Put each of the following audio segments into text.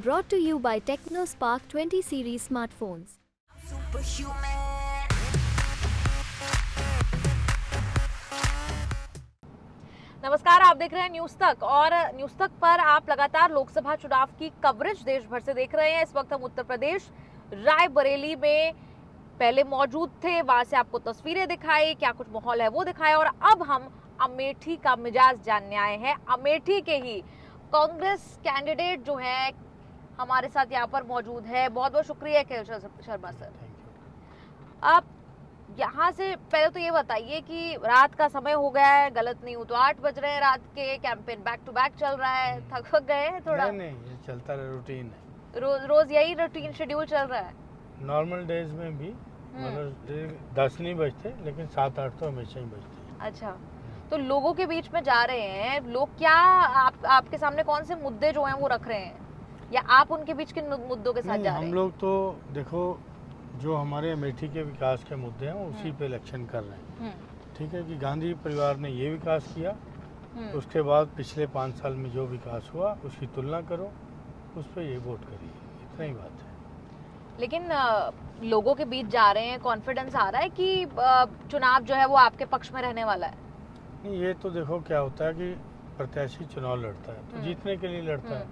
Brought to you by TechnoSpark 20 series smartphones. नमस्कार, आप देख रहे हैं न्यूज तक और न्यूज तक पर आप लगातार लोकसभा चुनाव की कवरेज देश भर से देख रहे हैं। इस वक्त हम उत्तर प्रदेश रायबरेली में पहले मौजूद थे, वहां से आपको तस्वीरें दिखाई, क्या कुछ माहौल है वो दिखाया और अब हम अमेठी का मिजाज जानने आए हैं। अमेठी के ही कांग्रेस कैंडिडेट जो है हमारे साथ यहाँ पर मौजूद है। बहुत बहुत शुक्रिया केशव शर्मा सर। आप यहाँ से पहले तो ये बताइए कि रात का समय हो गया है, गलत नहीं हूँ तो 8 बज रहे हैं रात के, कैंपेन बैक टू बैक चल रहा है, थक गए हैं थोड़ा? नहीं, ये चलता रहा, रूटीन है। रोज यही रूटीन शेड्यूल चल रहा है? नॉर्मल डेज में भी मतलब 10 नहीं बजते, लेकिन 7-8 तो हमेशा ही बजते हैं। अच्छा, तो लोगों के बीच में जा रहे हैं, लोग क्या आपके सामने कौन से मुद्दे जो हैं वो रख रहे हैं, या आप उनके बीच किन मुद्दों के साथ जा रहे हैं? हम लोग तो देखो, जो हमारे अमेठी के विकास के मुद्दे हैं उसी पे इलेक्शन कर रहे हैं। ठीक है कि गांधी परिवार ने ये विकास किया, उसके बाद पिछले 5 साल में जो विकास हुआ उसकी तुलना करो, उस पर ये वोट करिए, इतना ही बात है। लेकिन लोगों के बीच जा रहे हैं, कॉन्फिडेंस आ रहा है कि चुनाव जो है वो आपके पक्ष में रहने वाला है? नहीं, ये तो देखो क्या होता है कि प्रत्याशी चुनाव लड़ता है तो जीतने के लिए लड़ता है,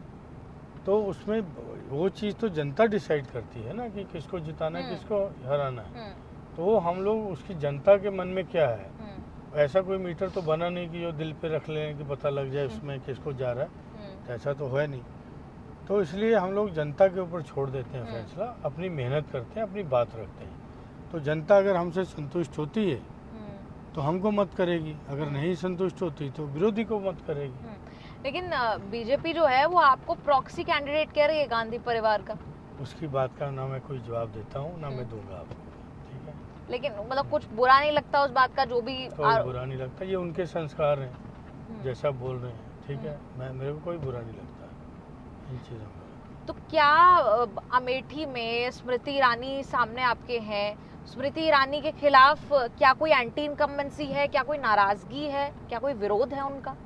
तो उसमें वो चीज़ तो जनता डिसाइड करती है ना कि किसको जिताना है, किसको हराना है। तो वो हम लोग उसकी जनता के मन में क्या है, ऐसा कोई मीटर तो बना नहीं कि जो दिल पे रख लें कि पता लग जाए उसमें किसको जा रहा है, तो ऐसा तो है नहीं। तो इसलिए हम लोग जनता के ऊपर छोड़ देते हैं फैसला, अपनी मेहनत करते हैं, अपनी बात रखते हैं। तो जनता अगर हमसे संतुष्ट होती है तो हमको मत करेगी, अगर नहीं संतुष्ट होती तो विरोधी को मत करेगी। लेकिन बीजेपी जो है वो आपको प्रॉक्सी कैंडिडेट कह रही है गांधी परिवार का। उसकी बात का ना मैं कोई जवाब देता हूँ ना मैं दूंगा आपको, ठीक है? लेकिन मतलब कुछ बुरा नहीं लगता उस बात का, जो भी बुरा नहीं लगता, ये उनके संस्कार हैं, जैसा बोल रहे हैं, ठीक है? मेरे को कोई बुरा नहीं लगता इन चीज़ों में। तो क्या अमेठी में स्मृति ईरानी सामने आपके हैं, स्मृति ईरानी के खिलाफ क्या कोई एंटी इनकम्बेंसी है, क्या कोई नाराजगी है, क्या कोई विरोध है उनका?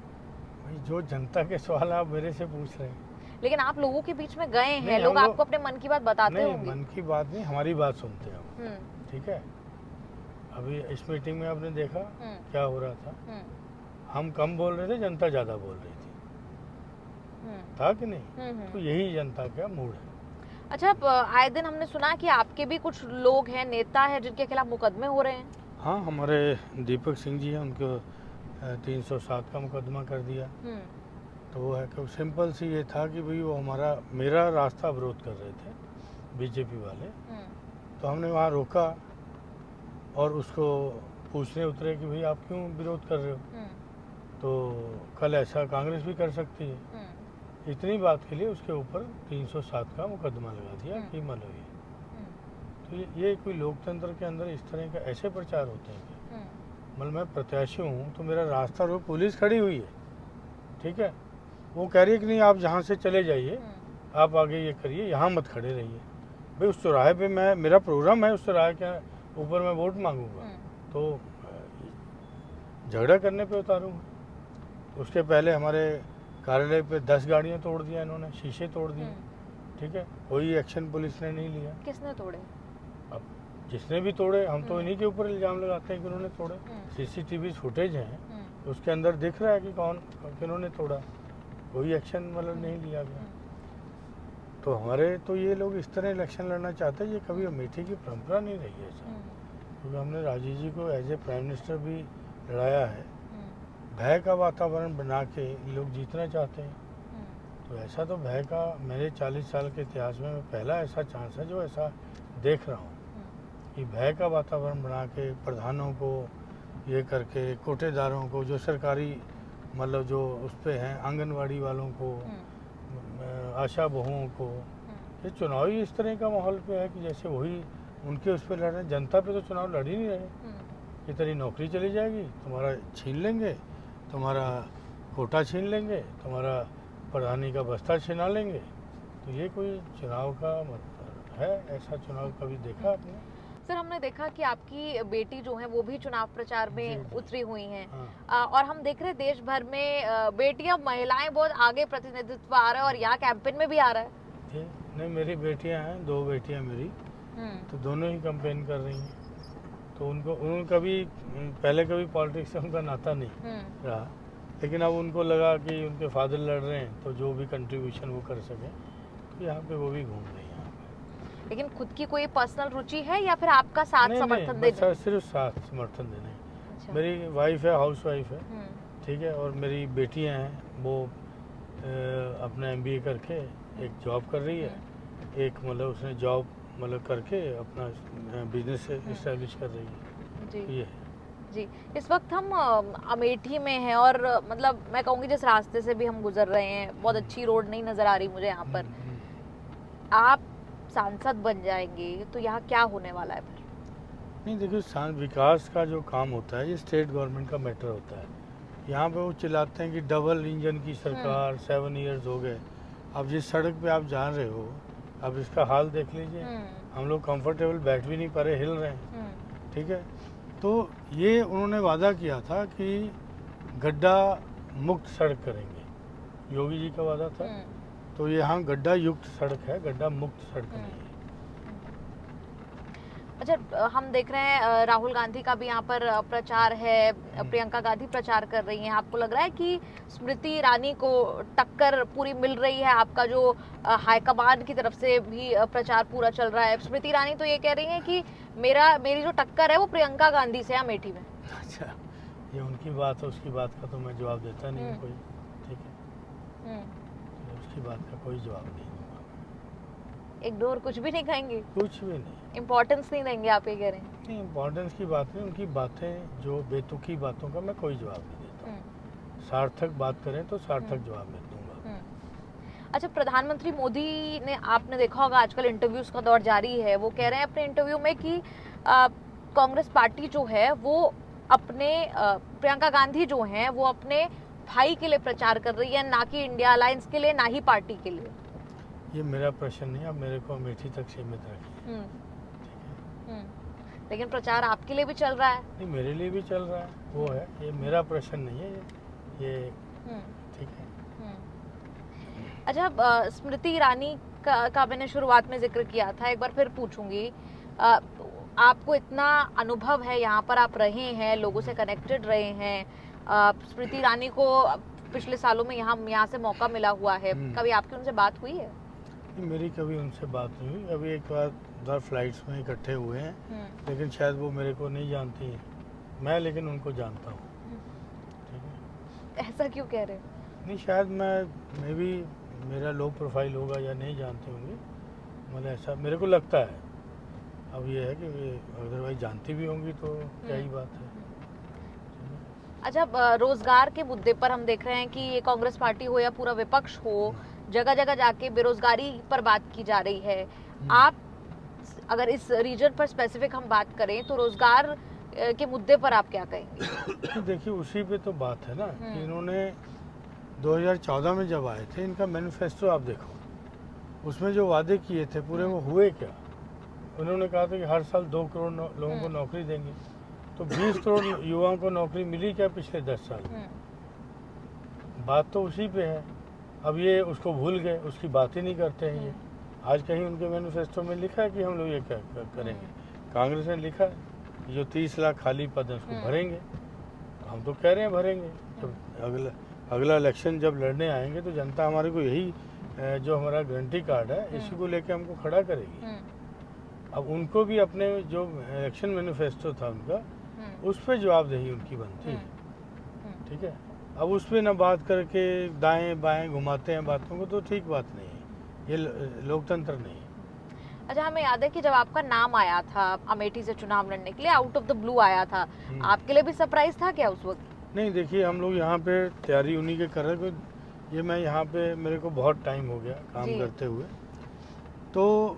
जो जनता के सवाल आप मेरे से पूछ रहे हैं, लेकिन आप लोगों के बीच में गए हैं, लोग आपको अपने मन की बात बताते होंगे। मन की बात नहीं, हमारी बात सुनते हैं, ठीक है? अभी इस मीटिंग में आपने देखा क्या हो रहा था, हम कम बोल रहे थे, जनता ज्यादा बोल रही थी, था कि नहीं? तो यही जनता का मूड है। अच्छा, आए दिन हमने सुना कि आपके भी कुछ लोग हैं, नेता हैं जिनके खिलाफ मुकदमे हो रहे हैं। हाँ, हमारे दीपक सिंह जी हैं, उनको 307 का मुकदमा कर दिया। तो वो है कि सिंपल सी ये था कि भाई वो मेरा रास्ता अवरोध कर रहे थे बीजेपी वाले, तो हमने वहाँ रोका और उसको पूछने उतरे कि भाई आप क्यों विरोध कर रहे हो, तो कल ऐसा कांग्रेस भी कर सकती है। इतनी बात के लिए उसके ऊपर 307 का मुकदमा लगा दिया कि मतलब तो ये कोई लोकतंत्र के अंदर इस तरह का ऐसे प्रचार होते हैं कि मतलब मैं प्रत्याशी हूँ तो मेरा रास्ता रोक पुलिस खड़ी हुई है, ठीक है? वो कह रही है कि नहीं आप जहाँ से चले जाइए, आप आगे ये करिए, यहाँ मत खड़े रहिए। भाई उस चौराहे पे मेरा प्रोग्राम है, उस चौराहे के ऊपर मैं वोट मांगूंगा तो झगड़ा करने पे उतारूंगा। उसके पहले हमारे कार्यालय पे 10 गाड़ियाँ तोड़ दिया इन्होंने, शीशे तोड़ दिए, ठीक है? कोई एक्शन पुलिस ने नहीं लिया। किसने तोड़े? अब जिसने भी तोड़े, हम तो इन्हीं के ऊपर इल्जाम लगाते हैं कि उन्होंने तोड़े। सीसीटीवी फुटेज हैं, उसके अंदर दिख रहा है कि किन्होंने तोड़ा, कोई एक्शन मतलब नहीं लिया गया। तो हमारे तो ये लोग इस तरह इलेक्शन लड़ना चाहते हैं, ये कभी अमेठी की परंपरा नहीं रही है ऐसा, क्योंकि हमने राजीव जी को एज ए प्राइम मिनिस्टर भी लड़ाया है। भय का वातावरण बना के लोग जीतना चाहते हैं, तो ऐसा तो भय का मेरे 40 साल के इतिहास में पहला ऐसा चांस है जो ऐसा देख रहा हूँ कि भय का वातावरण बना के प्रधानों को ये करके, कोटेदारों को, जो सरकारी मतलब जो उस पे हैं, आंगनवाड़ी वालों को, आशा बहुओं को, ये चुनाव ही इस तरह का माहौल पे है कि जैसे वही उनके उस पर लड़ रहे हैं। जनता पे तो चुनाव लड़ ही नहीं रहे कि तेरी नौकरी चली जाएगी, तुम्हारा छीन लेंगे, तुम्हारा कोटा छीन लेंगे, तुम्हारा प्रधानी का बस्ता छिना लेंगे। तो ये कोई चुनाव का मतलब है? ऐसा चुनाव कभी देखा आपने? सर, हमने देखा कि आपकी बेटी जो है वो भी चुनाव प्रचार में उतरी हुई हैं। हाँ। और हम देख रहे हैं देश भर में बेटियां, महिलाएं बहुत आगे प्रतिनिधित्व आ रहा है और यहाँ कैंपेन में भी आ रहा है। ये नहीं, मेरी बेटियां हैं, 2 बेटियां मेरी, तो दोनों ही कैंपेन कर रही हैं। तो उनका भी पहले कभी पॉलिटिक्स से उनका नाता नहीं रहा, लेकिन अब उनको लगा कि उनके फादर लड़ रहे हैं तो जो भी कंट्रीब्यूशन वो कर सकें, तो यहाँ पे वो भी घूम रही हैं। लेकिन खुद की कोई पर्सनल रुचि है या फिर आपका साथ समर्थन नहीं, देना? सिर्फ साथ समर्थन देना है। अच्छा। मेरी वाइफ है, हाउस वाइफ है, हम्म, ठीक है, और मेरी बेटियां हैं, वो अपना MBA करके एक जॉब कर रही है, एक मतलब उसने जॉब मतलब करके अपना बिजनेस इस्टेब्लिश कर रही है। जी ये है। जी। इस वक्त हम अमेठी में हैं और मतलब मैं कहूँगी जिस रास्ते से भी हम गुजर रहे हैं, बहुत अच्छी रोड नहीं नजर आ रही मुझे यहाँ पर। आप सांसद बन जाएंगे तो यहाँ क्या होने वाला है फिर? नहीं देखिए, विकास का जो काम होता है ये स्टेट गवर्नमेंट का मैटर होता है। यहाँ पे वो चिल्लाते हैं कि डबल इंजन की सरकार, 7 इयर्स हो गए। अब जिस सड़क पे आप जा रहे हो, अब इसका हाल देख लीजिए। हम लोग कंफर्टेबल बैठ भी नहीं पा रहे, हिल रहे हैं, ठीक है। तो ये उन्होंने वादा किया था कि गड्ढा मुक्त सड़क करेंगे, योगी जी का वादा था। तो ये यहाँ गड्ढा युक्त सड़क है, गड्ढा मुक्त सड़क नहीं है। अच्छा, हम देख रहे हैं राहुल गांधी का भी यहाँ पर प्रचार है, प्रियंका गांधी प्रचार कर रही हैं। आपको लग रहा है कि स्मृति ईरानी को टक्कर पूरी मिल रही है? आपका जो हाईकमान की तरफ से भी प्रचार पूरा चल रहा है। स्मृति ईरानी तो ये कह रही हैं कि मेरी जो टक्कर है वो प्रियंका गांधी से अमेठी में। अच्छा, ये उनकी बात है, उसकी बात का तो मैं जवाब देता नहीं हूँ कोई, ठीक है। उसकी बात का कोई जवाब नहीं दूंगा। इग्नोर कुछ भी नहीं कहेंगे? कुछ भी नहीं, इम्पोर्टेंस नहीं देंगे, आप ये कह रहे हैं? नहीं, इम्पोर्टेंस की बात नहीं, उनकी बातें जो बेतुकी बातों का मैं कोई जवाब नहीं देता हूँ। सार्थक बात करें तो सार्थक जवाब मैं दूंगा। अच्छा, प्रधानमंत्री मोदी ने, आपने देखा होगा आजकल इंटरव्यूज का दौर जारी है, वो कह रहे हैं अपने इंटरव्यू में कि कांग्रेस पार्टी जो है वो अपने प्रियंका गांधी जो हैं वो अपने भाई के लिए प्रचार कर रही है, ना कि इंडिया अलायंस के लिए, ना ही पार्टी के लिए। ये मेरा प्रश्न नहीं, अब मेरे को अमेठी तक सीमित रखिए। लेकिन प्रचार आपके लिए भी चल रहा है। नहीं, मेरे लिए भी चल रहा है, वो है, ये मेरा प्रश्न नहीं है, ये ठीक है। अच्छा, स्मृति ईरानी का मैंने शुरुआत में जिक्र किया था, एक बार फिर पूछूंगी। आपको इतना अनुभव है, यहाँ पर आप रहे हैं, लोगों से कनेक्टेड रहे हैं, स्मृति ईरानी को पिछले सालों में यहाँ से मौका मिला हुआ है, कभी आपकी उनसे बात हुई है? मेरी कभी उनसे बात नहीं हुई। अभी एक बार 10 फ्लाइट्स में इकट्ठे हुए हैं, लेकिन शायद वो मेरे को नहीं जानती हैं, मैं लेकिन उनको जानता हूँ, ठीक है। ऐसा क्यों कह रहे हैं? नहीं, शायद मैं भी, मेरा लो प्रोफाइल होगा या नहीं जानते होंगे, मतलब ऐसा मेरे को लगता है। अब ये है कि अदरवाइज जानती भी होंगी तो क्या ही बात है। अच्छा, रोजगार के मुद्दे पर हम देख रहे हैं कि ये कांग्रेस पार्टी हो या पूरा विपक्ष हो, जगह जगह जाके बेरोजगारी पर बात की जा रही है। आप अगर इस रीजन पर स्पेसिफिक हम बात करें तो रोजगार के मुद्दे पर आप क्या कहेंगे? देखिए, उसी पे तो बात है ना कि इन्होंने 2014 में जब आए थे, इनका मैनिफेस्टो आप देखो, उसमें जो वादे किए थे पूरे वो हुए क्या? उन्होंने कहा था कि हर साल 2 करोड़ लोगों को नौकरी देंगे, तो 20 करोड़ युवाओं को नौकरी मिली क्या पिछले 10 साल में? बात तो उसी पे है। अब ये उसको भूल गए, उसकी बात ही नहीं करते हैं ये। आज कहीं उनके मैनिफेस्टो में लिखा है कि हम लोग ये क्या करेंगे? कांग्रेस ने लिखा है जो 30 लाख खाली पद हैं उसको भरेंगे, हम तो कह रहे हैं भरेंगे। जब अगला इलेक्शन जब लड़ने आएंगे तो जनता हमारे को यही जो हमारा गारंटी कार्ड है इसी को लेके हमको खड़ा करेगी। अब उनको भी अपने जो इलेक्शन मैनिफेस्टो था उनका, उस पर जवाबदेही उनकी बनती है, ठीक है। अब उस पर ना बात करके दाएं बाएं घुमाते हैं बातों को, तो ठीक बात नहीं है, ये लोकतंत्र नहीं है। अच्छा, हमें याद है कि जब आपका नाम आया था अमेठी से चुनाव लड़ने के लिए, आउट ऑफ द ब्लू आया था, आपके लिए भी सरप्राइज था क्या उस वक्त? नहीं, देखिए, हम लोग यहाँ पे तैयारी उन्हीं के कर रहे थे। ये मैं यहाँ पे, मेरे को बहुत टाइम हो गया काम करते हुए, तो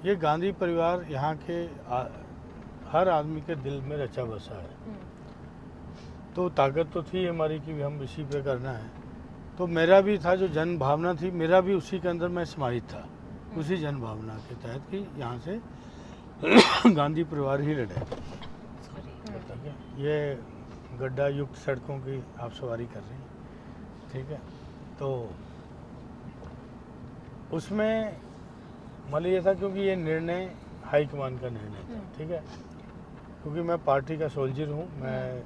ये गांधी परिवार यहाँ के हर आदमी के दिल में रचा बसा है, तो ताकत तो थी हमारी कि हम इसी पे करना है। तो मेरा भी था, जो जन भावना थी, मेरा भी उसी के अंदर मैं समाहित था, उसी जन भावना के तहत कि यहाँ से गांधी परिवार ही लड़े। ठीक है, ये गड्ढा युक्त सड़कों की आप सवारी कर रही हैं, ठीक है। तो उसमें मतलब ये था क्योंकि ये निर्णय हाईकमान का निर्णय था, ठीक है। क्योंकि मैं पार्टी का सोल्जर हूँ, मैं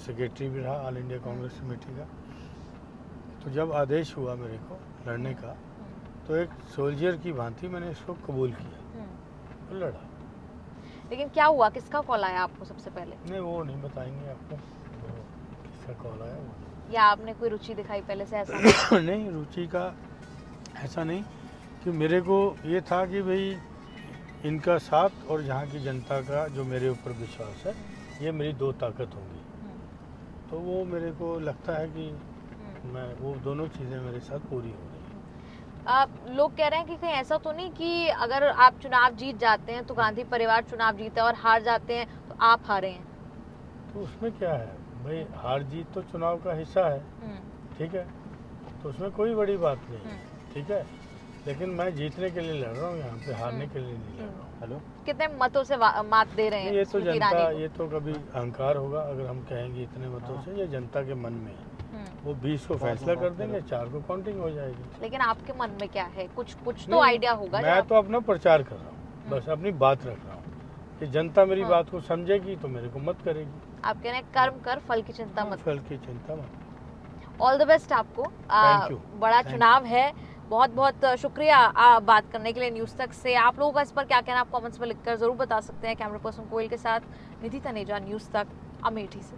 सेक्रेटरी भी रहा ऑल इंडिया कांग्रेस कमेटी का। तो जब आदेश हुआ मेरे को लड़ने का, तो एक सोल्जर की भांति मैंने इसको कबूल किया और लड़ा। लेकिन क्या हुआ, किसका कॉल आया आपको सबसे पहले? नहीं, वो नहीं बताएंगे आपको, वो किसका कॉल आया वो। या आपने कोई रुचि दिखाई पहले से ऐसा? नहीं, रुचि का ऐसा नहीं, कि मेरे को ये था कि भाई इनका साथ और यहाँ की जनता का जो मेरे ऊपर विश्वास है, ये मेरी दो ताकत होंगी। तो वो मेरे को लगता है कि मैं वो दोनों चीज़ें मेरे साथ पूरी हो गई। लोग कह रहे हैं कि कहीं ऐसा तो नहीं कि अगर आप चुनाव जीत जाते हैं तो गांधी परिवार चुनाव जीता है और हार जाते हैं तो आप हारे हैं? तो उसमें क्या है भाई, हार जीत तो चुनाव का हिस्सा है, ठीक है। तो उसमें कोई बड़ी बात नहीं है, ठीक है। लेकिन मैं जीतने के लिए लड़ रहा हूँ, यहाँ पे हारने के लिए नहीं लड़ रहा हूँ। हेलो, कितने मतों से मात दे रहे हैं? ये तो स्मृति जनता, ईरानी को? ये तो कभी अहंकार होगा अगर हम कहेंगे इतने मतों से, ये जनता के मन में है। वो 20 को फैसला कर देंगे, 4 को काउंटिंग हो जाएगी। लेकिन आपके मन में क्या है? कुछ तो आइडिया होगा। मैं तो अपना प्रचार कर रहा हूँ, बस अपनी बात रख रहा हूँ कि जनता मेरी बात को समझेगी तो मेरे को मत करेगी। आप कह रहे हैं कर्म कर, फल की चिंता मत। फल की चिंता मत। ऑल द बेस्ट आपको। Thank you. बड़ा Thank चुनाव है। बहुत बहुत शुक्रिया बात करने के लिए न्यूज़ तक से। आप लोगों का इस पर क्या कहना, आप कमेंट्स में लिखकर जरूर बता सकते हैं। कैमरा पर्सन कोयल के साथ निधि तनेजा, न्यूज़ तक, अमेठी से।